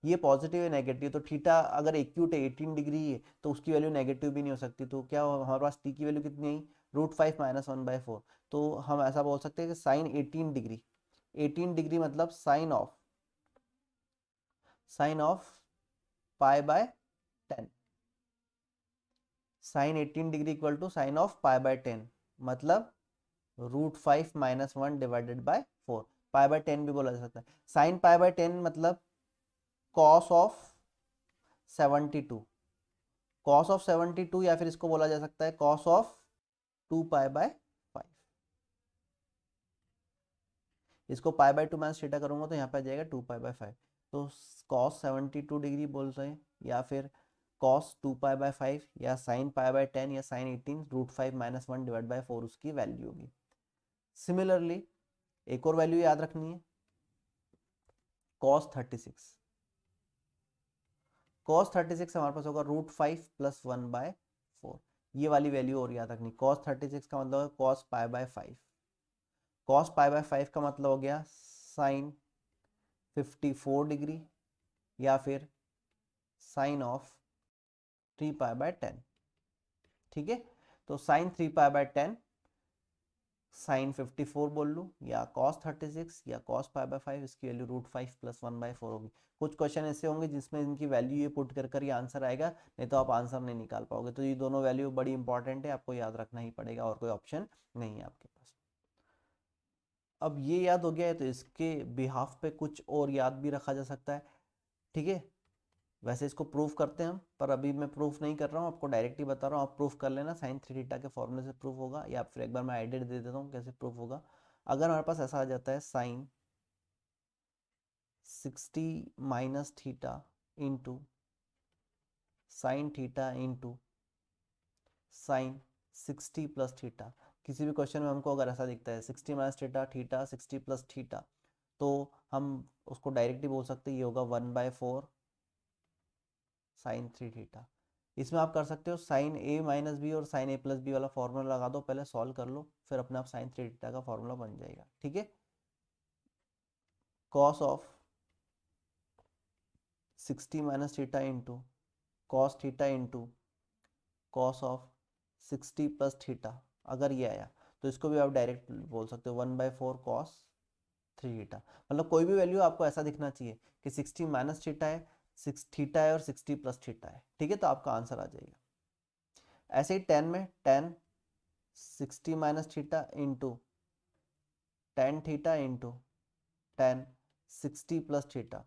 ये पॉजिटिव है नेगेटिव, तो थीटा अगर एक्यूट है 18 डिग्री है तो उसकी वैल्यू नेगेटिव भी नहीं हो सकती। तो क्या हमारे पास टी की वैल्यू कितनी आई, रूट 5 माइनस 1/4। तो हम ऐसा बोल सकते हैं कि साइन 18 डिग्री, 18 डिग्री मतलब sine of pi by 10। Sine 18 degree equal to sine of pi by 10 मतलब root 5 minus 1 divided by 4। Pi by 10 भी बोला जा सकता है। साइन पाई बाय 10 मतलब कॉस ऑफ 72, कॉस ऑफ 72, या फिर इसको बोला जा सकता है कॉस ऑफ 2 पाई बाय 5। इसको पाई बाय 2 माइनस थीटा करूंगा तो यहाँ पे आ जाएगा 2 पाई बाय 5। तो कॉस 72 डिग्री बोल रहे हैं, या फिर कॉस 2π/5 या साइन π/10 या साइन 18 √5 - 1 / 4 उसकी वैल्यू होगी। सिमिलरली एक और वैल्यू याद रखनी है, cos 36। cos 36 हमारे पास होगा √5 + 1/4। ये वाली वैल्यू और याद रखनी। cos 36 का मतलब है cos π/5। cos π/5 का मतलब हो गया साइन 54 डिग्री या फिर साइन ऑफ 3π/10। ठीक है, तो साइन 3π/10 साइन 54 बोल लूँ या cos 36 या cos π/5, इसकी वैल्यू √5 + 1/4 होगी। कुछ क्वेश्चन ऐसे होंगे जिसमें इनकी वैल्यू ये पुट कर ये आंसर आएगा, नहीं तो आप आंसर नहीं निकाल पाओगे। तो ये दोनों वैल्यू बड़ी इंपॉर्टेंट है, आपको याद रखना ही पड़ेगा और कोई ऑप्शन नहीं है आपके पास। अब ये याद हो गया है तो इसके बिहाफ पे कुछ और याद भी रखा जा सकता है। ठीक है, वैसे इसको प्रूफ करते हैं हम, पर अभी मैं प्रूफ नहीं कर रहा हूँ, आपको डायरेक्ट ही बता रहा हूँ। आप प्रूफ कर लेना, साइन 3 थीटा के फॉर्मूले से प्रूफ होगा, या फिर एक बार मैं आइडिया दे देता हूँ कैसे प्रूफ होगा। अगर हमारे पास ऐसा आ जाता है sine 60 - theta into sine theta into sine 60 + theta. किसी भी क्वेश्चन में हमको अगर ऐसा दिखता है 60 - थीटा, थीटा 60 + थीटा, तो हम उसको डायरेक्टली बोल सकते हैं ये होगा 1/4 साइन 3 थीटा। इसमें आप कर सकते हो साइन a - b और साइन a+b वाला फॉर्मूला लगा दो, पहले सॉल्व कर लो, फिर अपने आप साइन 3 थीटा का फॉर्मूला बन जाएगा। ठीक है, cos of 60 - theta into cos theta into cos of 60 + theta, अगर ये आया तो इसको भी आप डायरेक्ट बोल सकते हो 1/4 कॉस 3 थीटा। मतलब कोई भी वैल्यू आपको ऐसा दिखना चाहिए कि 60 - थीटा है, 6 थीटा है और 60 + थीटा है। ठीक है, तो आपका आंसर आ जाएगा। ऐसे ही टेन में ten 60 - theta into tan theta into ten 60 + theta,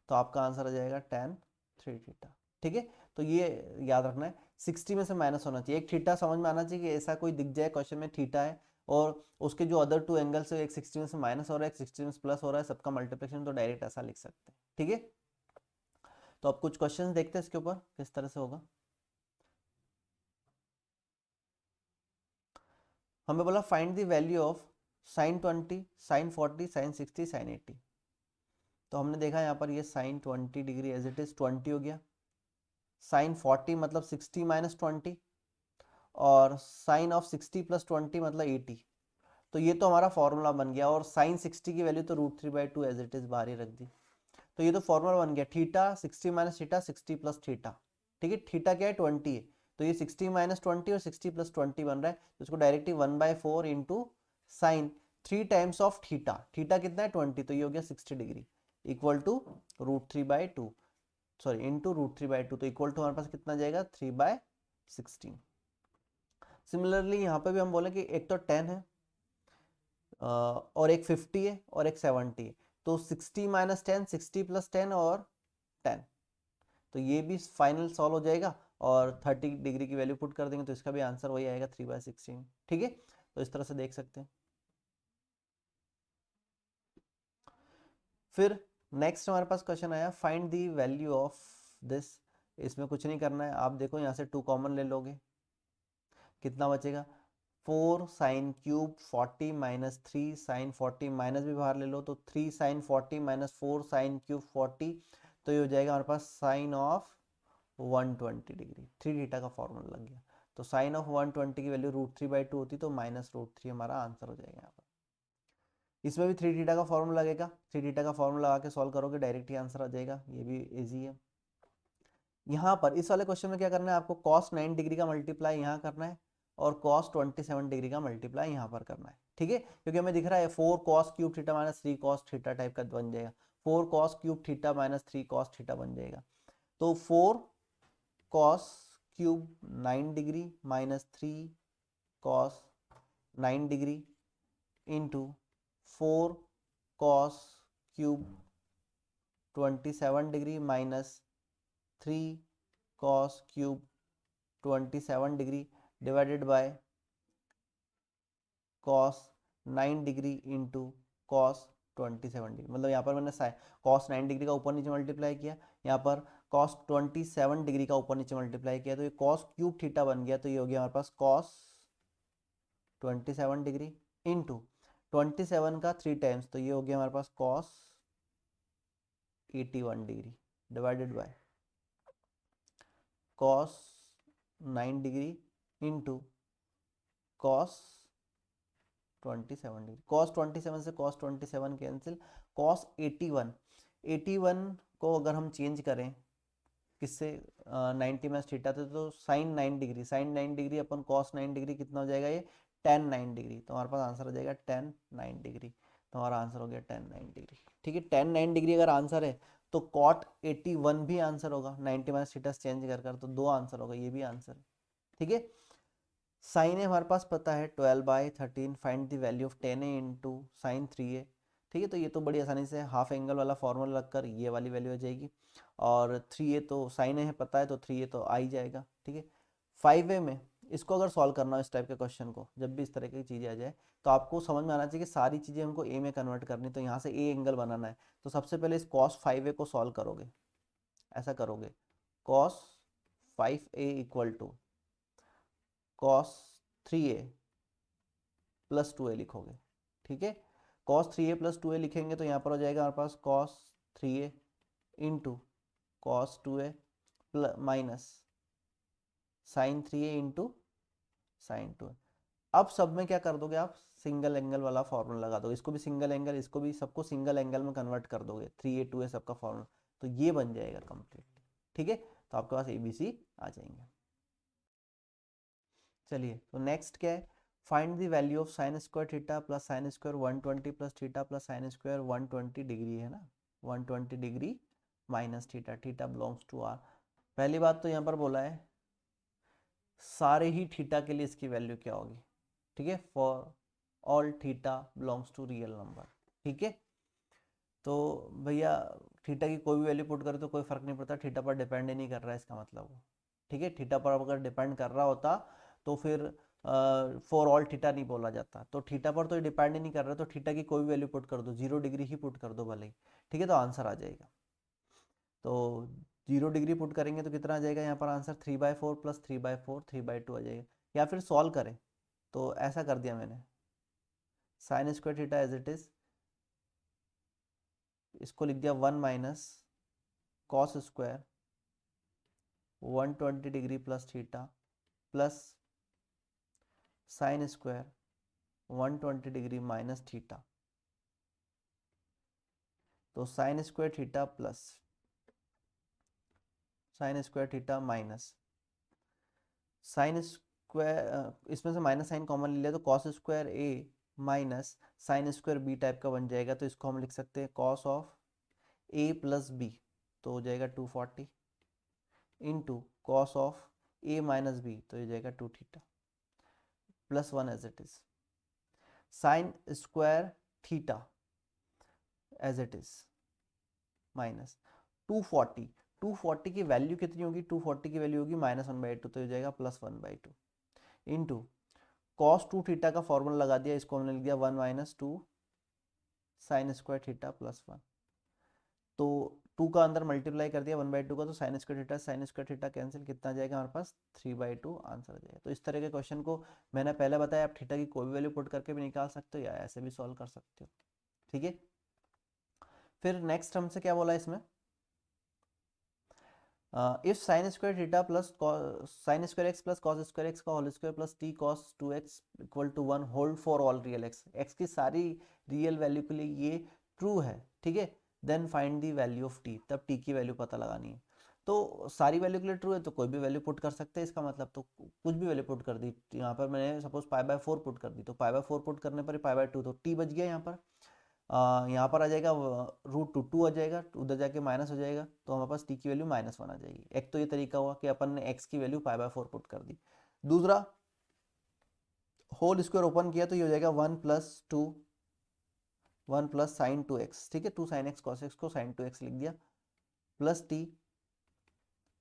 तो आपका आंसर आ जाएगा टेन 3 थीटा। ठीक है, तो ये याद रखना है, 60 में से माइनस होना चाहिए। एक थीटा समझ में आना चाहिए कि ऐसा कोई दिख जाए क्वेश्चन में थीटा है और उसके जो अदर 2 एंगल्स है, एक 60 में से माइनस हो रहा है, एक 60 में से प्लस हो रहा है, सबका मल्टीप्लिकेशन, तो डायरेक्ट ऐसा लिख सकते हैं। ठीक है, तो अब कुछ क्वेश्चन देखते हैं इसके ऊपर किस तरह से होगा। हमें बोला find the value of sine 20, sine 40, sine 60, sine 80। तो हमने देखा यहाँ पर ये sine 20 degree as it is 20 हो गया, साइन 40 मतलब 60 - 20, और साइन ऑफ 60 + 20 मतलब 80। तो ये तो हमारा फॉर्मूला बन गया, और साइन 60 की वैल्यू तो √3/2 एज इट इज बाहर ही रख दी। तो ये तो फॉर्मूला बन गया, थीटा 60 - थीटा 60 + थीटा। ठीक है, थीटा क्या है 20 है, तो ये 60 - 20 और 60 + 20 बन रहा है, तो इसको directly 1/4 into sine 3 times of theta, theta कितना है 20, तो ये हो गया 60 degree, equal to √3/2, sorry into √3/2, तो इक्वल टू हमारे पास कितना जाएगा 3/16। सिमिलरली यहाँ पे भी हम बोले कि एक तो 10 है और एक 50 है और एक 70 है, तो 60 - 10 60 + 10 और 10, तो ये भी फाइनल सॉल्व हो जाएगा, और 30 डिग्री की वैल्यू पुट कर देंगे तो इसका भी आंसर वही आएगा 3/16। ठीक है, तो इस तरह से देख सकते हैं। फिर नेक्स्ट हमारे पास क्वेश्चन आया find the value of this. इसमें कुछ नहीं करना है, आप देखो यहाँ से 2 कॉमन ले लोगे, कितना बचेगा 4 साइन क्यूब 40 - 3 साइन 40, माइनस भी बाहर ले लो तो 3 साइन 40 - 4 साइन क्यूब 40, तो ये हो जाएगा हमारे पास साइन ऑफ 120 डिग्री। 3 थीटा का फॉर्मूला लग गया, तो साइन ऑफ 120 की वैल्यू √3/2 होती, तो -√3 हमारा आंसर हो जाएगा यहाँ पर। इसमें भी 3 थीटा का फॉर्मूला लगेगा, 3 थीटा का फॉर्मूला लगा के सॉल्व करोगे डायरेक्ट ही आंसर आ जाएगा, ये भी इजी है। यहाँ पर इस वाले क्वेश्चन में क्या करना है आपको, cos 9 डिग्री का मल्टीप्लाई यहाँ करना है और cos 27 डिग्री का मल्टीप्लाई यहाँ पर करना है। ठीक है, क्योंकि हमें दिख रहा है 4 cos cube theta - 3 cos theta type का बन जाएगा, 4 cos cube theta - 3 cos theta बन जाएगा। तो 4 cos cube 9 degree -3 cos 9 degree into 4 cos cube 27 degree -3 cos cube 27 degree divided bye cos 9 degree into cos 27 degree. मतलब यहाँ पर मैंने cos 9 डिग्री का ऊपर नीचे मल्टीप्लाई किया, यहाँ पर कॉस 27 डिग्री का ऊपर नीचे मल्टीप्लाई किया तो ये कॉस क्यूब थीटा बन गया, तो ये हो गया हमारे पास कॉस 27 डिग्री इंटू 27 का 3 टाइम्स, तो ये हो गया हमारे पास cos 81 degree divided by cos 9 degree into cos 27 degree. Cos 27 से कॉस 27 कैंसिल, कॉस 81 को अगर हम चेंज करें किससे 90 माइनस थीटा तो साइन 9 डिग्री, साइन 9 डिग्री अपन कॉस 9 डिग्री कितना हो जाएगा, ये टेन 9 डिग्री, तो हमारे पास आंसर हो जाएगा टेन 9 डिग्री। तो हमारा आंसर हो गया टेन 9 डिग्री। ठीक है, टेन 9 डिग्री अगर आंसर है तो कॉट 81 भी आंसर होगा, 90 माइनस थीटा चेंज कर तो दो आंसर होगा, ये भी आंसर है। ठीक है, साइन ए हमारे पास पता है 12/13, find the value of ten A into sine 3a। ठीक है, तो ये तो बड़ी आसानी से हाफ एंगल वाला फॉर्मूला लगकर ये वाली वैल्यू आ जाएगी, और 3a तो साइन ए है पता है तो 3a तो आ ही जाएगा। ठीक है, 5a में इसको अगर सॉल्व करना हो इस टाइप के क्वेश्चन को, जब भी इस तरह की चीज़ें आ जाए तो आपको समझ में आना चाहिए कि सारी चीज़ें हमको ए में कन्वर्ट करनी, तो यहाँ से ए एंगल बनाना है, तो सबसे पहले इस cos 5a को सॉल्व करोगे, ऐसा करोगे cos 5a equal to cos 3a plus 2a लिखोगे। ठीक है, cos 3a प्लस 2a लिखेंगे तो यहाँ पर हो जाएगा हमारे पास cos 3a into cos 2a minus sine 3a into sine 2a। अब सब में क्या कर दोगे आप, सिंगल एंगल वाला फॉर्मूला लगा दोगे, इसको भी सिंगल एंगल, इसको भी, सबको सिंगल एंगल में कन्वर्ट कर दोगे, 3a 2a सबका फॉर्मूला, तो ये बन जाएगा कंप्लीट। ठीक है, तो आपके पास ABC आ जाएंगे। चलिए, तो नेक्स्ट क्या है, find the value of sine square theta plus sine square 120 plus theta plus sine square 120 degree है ना, 120 degree minus theta, theta belongs to R. पहली बात तो यहाँ पर बोला है सारे ही थीटा के लिए इसकी वैल्यू क्या होगी। ठीक है, for all theta belongs to real number. ठीक है, तो भैया थीटा की कोई भी वैल्यू पुट करे तो कोई फर्क नहीं पड़ता, थीटा पर डिपेंड ही नहीं कर रहा है इसका मतलब वो। ठीक है, थीटा पर अगर डिपेंड कर रहा होता तो फिर फॉर ऑल थीटा नहीं बोला जाता, तो थीटा पर तो डिपेंड ही नहीं कर रहा, तो थीटा की कोई भी वैल्यू पुट कर दो, 0 डिग्री ही पुट कर दो भले ही। ठीक है, तो आंसर आ जाएगा। तो 0 डिग्री पुट करेंगे तो कितना आ जाएगा यहाँ पर आंसर, 3/4 प्लस 3/4 3/2 आ जाएगा। या फिर सॉल्व करें तो ऐसा कर दिया मैंने, sine square theta as it is, इसको लिख दिया 1 minus cos square 120 degree plus theta plus sine square 120 degree minus theta, तो sine square theta plus sine square theta minus sine square, इसमें से माइनस साइन कॉमन ले लिया तो cos square ए minus sine square b type का बन जाएगा, तो इसको हम लिख सकते हैं cos of A plus b, तो हो जाएगा 240 into cos of A minus b, तो हो जाएगा 2 theta plus 1 as it is, sine square theta as it is minus 240 की वैल्यू कितनी होगी, 240 की वैल्यू होगी -1/2, तो हो जाएगा +1/2 इंटू कॉस 2 थीटा का फॉर्मूला लगा दिया, इसको हमने लिख दिया 1 minus 2 sine square theta plus 1, तो 2 का अंदर मल्टीप्लाई कर दिया 1/2 का, तो साइन स्क्वायर थीटा कैंसिल, कितना आ जाएगा हमारे पास 3/2 आंसर आ जाएगा। तो इस तरह के क्वेश्चन को मैंने पहले बताया, आप थीटा की कोई भी वैल्यू पुट करके भी निकाल सकते हो या ऐसे भी सॉल्व कर सकते हो। ठीक है, फिर नेक्स्ट हमसे क्या बोला इसमें, if sine square theta plus sine square x plus cos square x का whole square plus t cos 2x equal to 1 hold for all real x की सारी रियल वैल्यू के लिए ये ट्रू है। ठीक है, then find the value of t, तब टी की वैल्यू पता लगानी है, तो सारी वैल्यू के लिए ट्रू है तो कोई भी वैल्यू पुट कर सकते हैं, इसका मतलब तो कुछ भी वैल्यू पुट कर दी, यहाँ पर मैंने सपोज π/4 पुट कर दी, तो π/4 पुट करने पर π/2, तो टी बच गया यहाँ पर, यहाँ पर आ जाएगा √2 आ जाएगा, उधर जाके माइनस हो जाएगा, तो हमारे पास टी की वैल्यू -1 आ जाएगी। एक तो ये तरीका हुआ कि अपन ने एक्स की वैल्यू π/4 पुट कर दी। दूसरा, होल स्क्वायर ओपन किया तो ये हो जाएगा 1 प्लस साइन 2x। ठीक है, 2 sin x cos x को sin 2x लिख दिया, plus t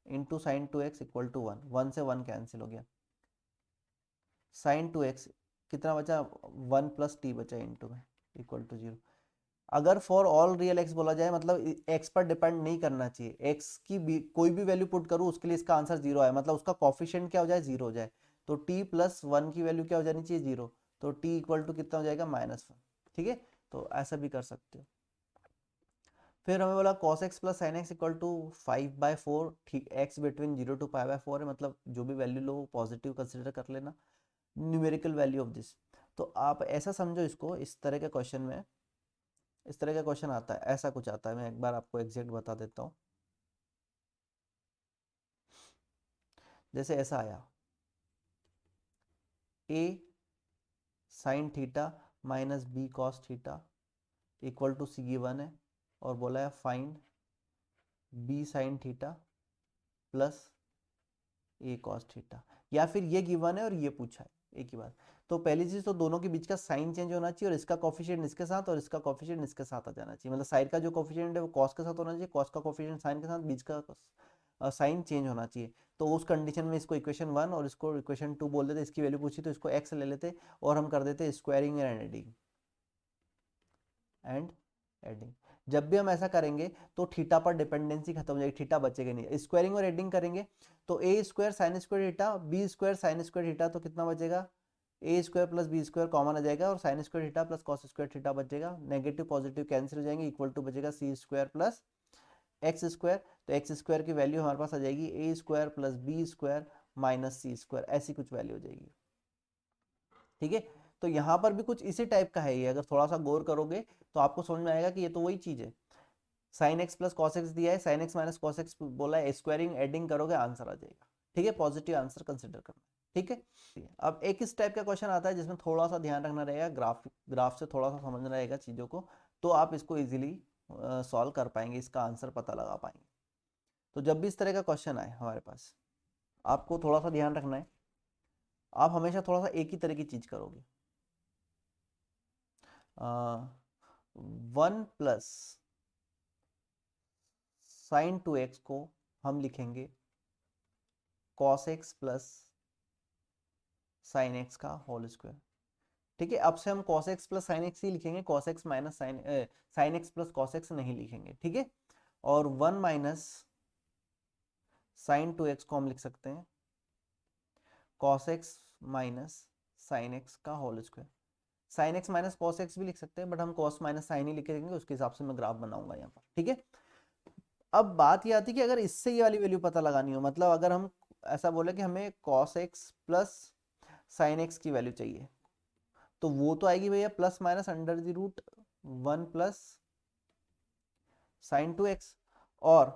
into sine 2x equal to 1, 1 से 1 कैंसिल हो गया, साइन 2x कितना बचा, 1 प्लस टी बचा इंटू में इक्वल टू 0। अगर फॉर ऑल रियल एक्स बोला जाए मतलब एक्स पर डिपेंड नहीं करना चाहिए, एक्स की भी कोई भी वैल्यू पुट करूँ उसके लिए इसका आंसर जीरो आए, मतलब उसका कॉफिशिएंट क्या हो जाए, जीरो हो जाए। तो टी प्लस वन की वैल्यू क्या हो जानी चाहिए, जीरो। तो टी इक्वल टू कितना हो जाएगा, -1। ठीक है, तो ऐसा भी कर सकते हो। फिर हमें बोला cos x plus sine x equal to 5/4, ठीक, x बिटवीन 0 टू π/4 है, मतलब जो भी वैल्यू लो पॉजिटिव कंसिडर कर लेना, न्यूमेरिकल वैल्यू ऑफ दिस। तो आप ऐसा समझो इसको, इस तरह के क्वेश्चन में, इस तरह का क्वेश्चन आता है, ऐसा कुछ आता है, मैं एक बार आपको एग्जैक्ट बता देता हूँ। जैसे ऐसा आया, a sine theta minus b cos theta equal to c given है, और बोला है find b sine theta plus a cos theta, या फिर ये गिवन है और ये पूछा है एक ही बात। तो पहली चीज तो दोनों के बीच का साइन चेंज होना चाहिए, और इसका कोफिशिएंट इसके साथ और इसका कोफिशिएंट इसके साथ आ जाना चाहिए, मतलब साइन का जो कोफिशिएंट है वो कॉस के साथ होना चाहिए, कॉस का कोफिशिएंट साइन के साथ, बीच का साइन चेंज होना चाहिए। तो उस कंडीशन में इसको इक्वेशन 1 और इसको इक्वेशन 2 बोल देते, इसकी वैल्यू पूछी तो इसको x ले लेते और हम कर देते स्क्वायरिंग एंड एडिंग। जब भी हम ऐसा करेंगे तो थीटा पर डिपेंडेंसी खत्म हो जाएगी, थीटा बचेगा नहीं। स्क्वायरिंग और एडिंग करेंगे तो a square sine square theta, b square sine square theta, तो कितना बचेगा, a square plus b square common आ जाएगा और sine square theta plus cos square theta बचेगा, नेगेटिव पॉजिटिव कैंसिल हो जाएंगे, इक्वल टू बचेगा c square plus x square. तो एक्स स्क्वायर की वैल्यू हमारे पास आ जाएगी a square plus b square minus c square, ऐसी कुछ वैल्यू हो जाएगी। ठीक है, तो यहाँ पर भी कुछ इसी टाइप का है ये, अगर थोड़ा सा गौर करोगे तो आपको समझ में आएगा कि ये तो वही चीज है। Sign x plus cos x दिया है, sign x minus cos x बोला है, स्क्वायरिंग एडिंग करोगे आंसर आ जाएगा। ठीक है, पॉजिटिव आंसर कंसिडर करना। ठीक है, अब एक इस टाइप का क्वेश्चन आता है जिसमें थोड़ा सा ध्यान रखना रहेगा, ग्राफ से थोड़ा सा समझना रहेगा चीजों को, तो आप इसको इजीली सॉल्व कर पाएंगे, इसका आंसर पता लगा पाएंगे। तो जब भी इस तरह का क्वेश्चन आए हमारे पास, आपको थोड़ा सा ध्यान रखना है, आप हमेशा थोड़ा सा एक ही तरह की चीज करोगे। 1 प्लस साइन 2x को हम लिखेंगे cos x plus sine x का होल स्क्वायर। ठीक है, अब से हम cos x plus sine x ही लिखेंगे, cos x minus sine x plus cos x नहीं लिखेंगे। ठीक है, और 1 माइनस साइन 2x को हम लिख सकते हैं cos x minus sine x का whole square. Sine x minus cos x भी लिख सकते हैं, बट हम कॉस माइनस साइन ही लिखेंगे, उसके हिसाब से मैं ग्राफ बनाऊंगा यहाँ पर। ठीक है, अब बात ये आती है कि अगर इससे ये वाली वैल्यू पता लगानी हो, मतलब अगर हम ऐसा बोले कि हमें cos x plus sine x की वैल्यू चाहिए, तो वो तो आएगी भैया plus minus under the root 1 plus sine 2x, और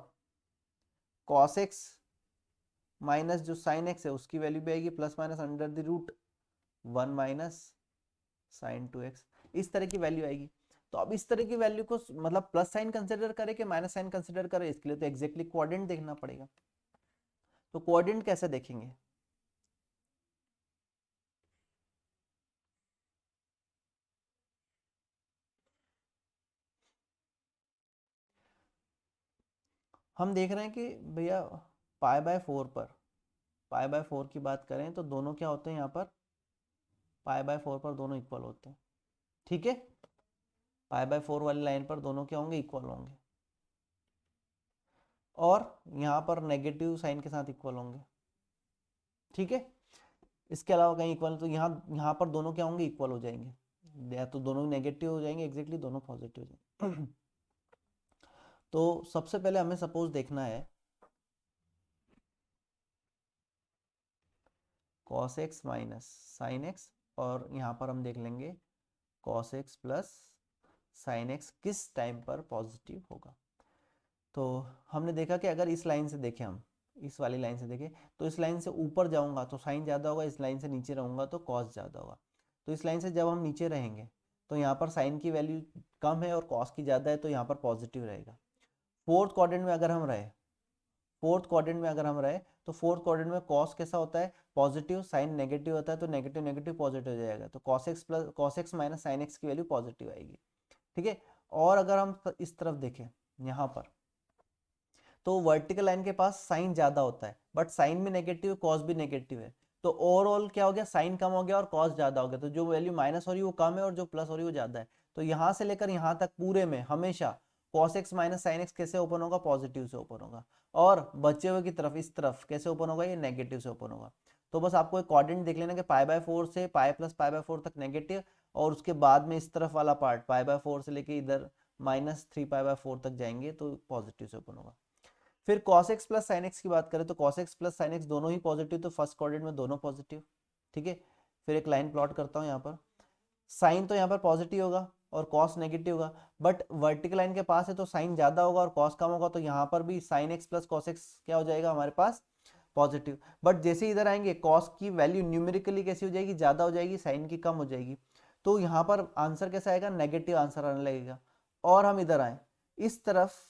cos x माइनस जो साइन x है उसकी वैल्यू भी आएगी plus minus under the root 1 minus sine 2x, इस तरह की वैल्यू आएगी। तो अब इस तरह की वैल्यू को मतलब प्लस साइन कंसिडर करें कि माइनस साइन कंसिडर करें, इसके लिए तो एग्जैक्टली कोऑर्डिनेट देखना पड़ेगा। तो कोऑर्डिनेट कैसे देखेंगे, हम देख रहे हैं कि भैया π/4 पर, π/4 की बात करें तो दोनों क्या होते हैं यहाँ पर, π/4 पर दोनों इक्वल होते हैं। ठीक है, π/4 वाली लाइन पर दोनों क्या होंगे, इक्वल होंगे, और यहाँ पर नेगेटिव साइन के साथ इक्वल होंगे। ठीक है, इसके अलावा कहीं इक्वल, तो यहाँ यहाँ पर दोनों क्या होंगे, इक्वल हो जाएंगे, या तो दोनों नेगेटिव हो जाएंगे, एग्जैक्टली दोनों पॉजिटिव हो जाएंगे। तो सबसे पहले हमें सपोज देखना है cos x minus sine x, और यहाँ पर हम देख लेंगे cos x plus sine x किस टाइम पर पॉजिटिव होगा। तो हमने देखा कि अगर इस लाइन से देखें, हम इस वाली लाइन से देखें, तो इस लाइन से ऊपर जाऊंगा तो साइन ज़्यादा होगा, इस लाइन से नीचे रहूंगा तो कॉस ज़्यादा होगा। तो इस लाइन से जब हम नीचे रहेंगे तो यहाँ पर साइन की वैल्यू कम है और कॉस की ज़्यादा है, तो यहाँ पर पॉजिटिव रहेगा। फोर्थ क्वाड्रेंट में अगर हम रहे, फोर्थ क्वाड्रेंट में अगर हम रहे तो फोर्थ क्वाड्रेंट में कॉस कैसा होता है, पॉजिटिव, साइन नेगेटिव होता है, तो नेगेटिव नेगेटिव पॉजिटिव हो जाएगा, तो cos x minus sine x की वैल्यू पॉजिटिव आएगी। ठीक है, और अगर हम इस तरफ देखें यहाँ पर, तो वर्टिकल लाइन के पास साइन ज्यादा होता है, बट साइन भी नेगेटिव, कॉस भी नेगेटिव है, तो ओवरऑल क्या हो गया, साइन कम हो गया और कॉस ज्यादा हो गया, तो जो वैल्यू माइनस हो रही है वो कम है और जो प्लस हो रही है वो ज्यादा है। तो यहाँ से लेकर यहाँ तक पूरे में हमेशा cos x minus sine x कैसे ओपन होगा, पॉजिटिव से ओपन होगा, और बचे हुए की तरफ इस तरफ कैसे ओपन होगा, ये नेगेटिव से ओपन होगा। तो बस आपको एक कोऑर्डिनेट देख लेना कि π/4 से पाई प्लस π/4 तक नेगेटिव, और उसके बाद में इस तरफ वाला पार्ट π/4 से लेके इधर -3π/4 तक जाएंगे तो पॉजिटिव से ओपन होगा। फिर cos x plus sine x की बात करें तो cos x plus sine x दोनों ही पॉजिटिव, तो फर्स्ट क्वाड्रेंट में दोनों पॉजिटिव। ठीक है, फिर एक लाइन प्लॉट करता हूँ यहाँ पर, साइन तो यहाँ पर पॉजिटिव होगा और कॉस नेगेटिव होगा, बट वर्टिकल लाइन के पास है तो साइन ज्यादा होगा और कॉस कम होगा, तो यहाँ पर भी sign x plus cos x क्या हो जाएगा हमारे पास, पॉजिटिव। बट जैसे इधर आएंगे कॉस की वैल्यू न्यूमेरिकली कैसी हो जाएगी, ज्यादा हो जाएगी, साइन की कम हो जाएगी, तो यहाँ पर आंसर कैसा आएगा, नेगेटिव आंसर आने लगेगा। और हम इधर आए इस तरफ,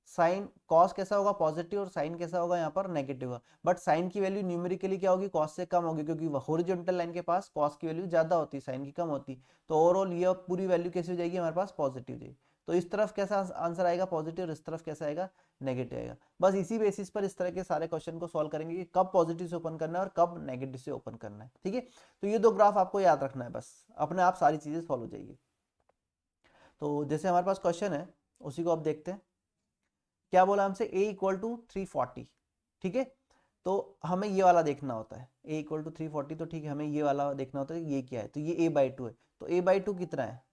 साइन कॉस कैसा होगा, पॉजिटिव, और साइन कैसा होगा यहाँ पर, नेगेटिव होगा, बट साइन की वैल्यू न्यूमेरिकली क्या होगी, कॉस से कम होगी, क्योंकि हॉरिजॉन्टल लाइन के पास कॉस की वैल्यू ज्यादा होती है, साइन की कम होती, तो ओवरऑल ये पूरी वैल्यू कैसी हो जाएगी हमारे पास, पॉजिटिव जाएगी। तो इस तरफ कैसा आंसर आएगा, पॉजिटिव, और इस तरफ कैसा आएगा, नेगेटिव आएगा। बस इसी बेसिस पर इस तरह के सारे क्वेश्चन को सॉल्व करेंगे कि कब पॉजिटिव से ओपन करना है और कब नेगेटिव से ओपन करना है। ठीक है, तो ये दो ग्राफ आपको याद रखना है, बस अपने आप सारी चीजें सॉल्व हो जाएगी। तो जैसे हमारे पास क्वेश्चन है उसी को आप देखते हैं। क्या बोला हमसे, a इक्वल टू 340। ठीक है, तो हमें ये वाला देखना होता है, a इक्वल टू 340, तो ठीक है, हमें ये वाला देखना होता है, ये क्या है, तो ये a/2 है, तो a/2 कितना है,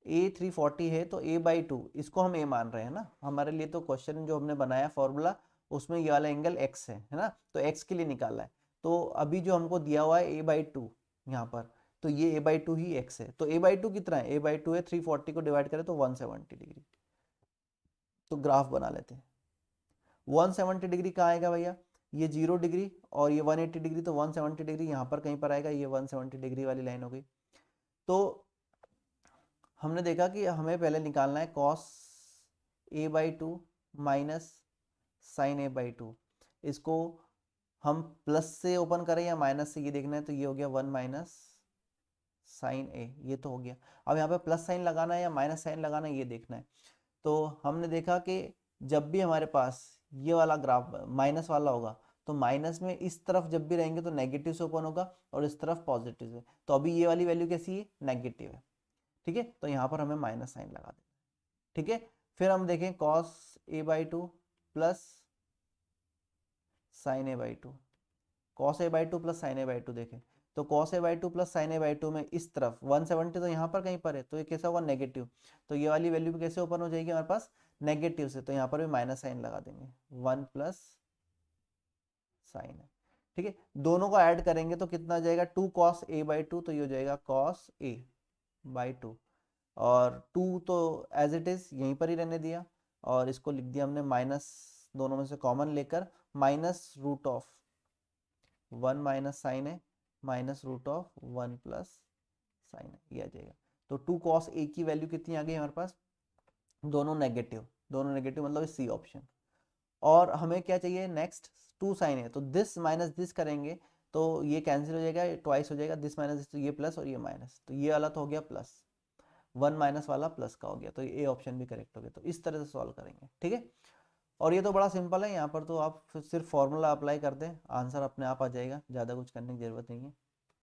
a 340 है, तो a/2 इसको हम a मान रहे हैं ना, हमारे लिए तो क्वेश्चन जो हमने बनाया फॉर्मूला उसमें ये वाला एंगल x है ना, तो x के लिए निकाला है। तो अभी जो हमको दिया हुआ है a/2 यहाँ पर, तो ये a/2 ही x है, तो a/2 कितना है, a/2 है 340 को डिवाइड करें तो 170 डिग्री। तो ग्राफ बना लेते हैं। 170 डिग्री कहाँ आएगा भैया, ये 0 डिग्री और ये 180 डिग्री, तो 170 डिग्री यहाँ पर कहीं पर आएगा, ये 170 डिग्री वाली लाइन हो गई। तो हमने देखा कि हमें पहले निकालना है cos a/2 minus sign a/2, इसको हम प्लस से ओपन करें या माइनस से, ये देखना है, तो ये हो गया 1 माइनस साइन a, ये तो हो गया। अब यहाँ पे प्लस साइन लगाना है या माइनस साइन लगाना है, ये देखना है। तो हमने देखा कि जब भी हमारे पास ये वाला ग्राफ माइनस वाला होगा, तो माइनस में इस तरफ जब भी रहेंगे तो नेगेटिव से ओपन होगा और इस तरफ पॉजिटिव से, तो अभी ये वाली वैल्यू कैसी है, नेगेटिव है। ठीक है, तो यहाँ पर हमें माइनस साइन लगा दें। ठीक है, फिर हम देखें cos a/2 plus sign a/2, cos a/2 plus sign a/2 देखें, तो cos a/2 plus sign a/2 में इस तरफ 170 तो यहाँ पर कहीं पर है, तो ये कैसा होगा, नेगेटिव, तो ये वाली वैल्यू भी कैसे ओपन हो जाएगी हमारे पास, नेगेटिव से, तो यहाँ पर भी माइनस साइन लगा देंगे, 1 प्लस साइन है। ठीक है, दोनों को ऐड करेंगे तो कितना आ जाएगा, 2 cos a/2, तो ये हो जाएगा cos a/2, और 2 तो एज इट इज यहीं पर ही रहने दिया, और इसको लिख दिया हमने माइनस, दोनों में से कॉमन लेकर minus root of 1 minus sine है minus root of 1 plus sine है, ये आ जाएगा। तो 2 cos a की वैल्यू कितनी आ गई हमारे पास, दोनों नेगेटिव, दोनों नेगेटिव मतलब सी ऑप्शन। और हमें क्या चाहिए नेक्स्ट, 2 साइन है, तो दिस माइनस दिस करेंगे तो ये कैंसिल हो जाएगा, ट्वाइस हो जाएगा, दिस माइनस दिस, तो ये प्लस और ये माइनस, तो ये वाला तो हो गया प्लस, 1 माइनस वाला प्लस का हो गया, तो ये ऑप्शन भी करेक्ट हो गया। तो इस तरह से सॉल्व करेंगे। ठीक है, और ये तो बड़ा सिंपल है, यहाँ पर तो आप सिर्फ फॉर्मूला अप्लाई कर दें, आंसर अपने आप आ जाएगा, ज़्यादा कुछ करने की ज़रूरत नहीं है।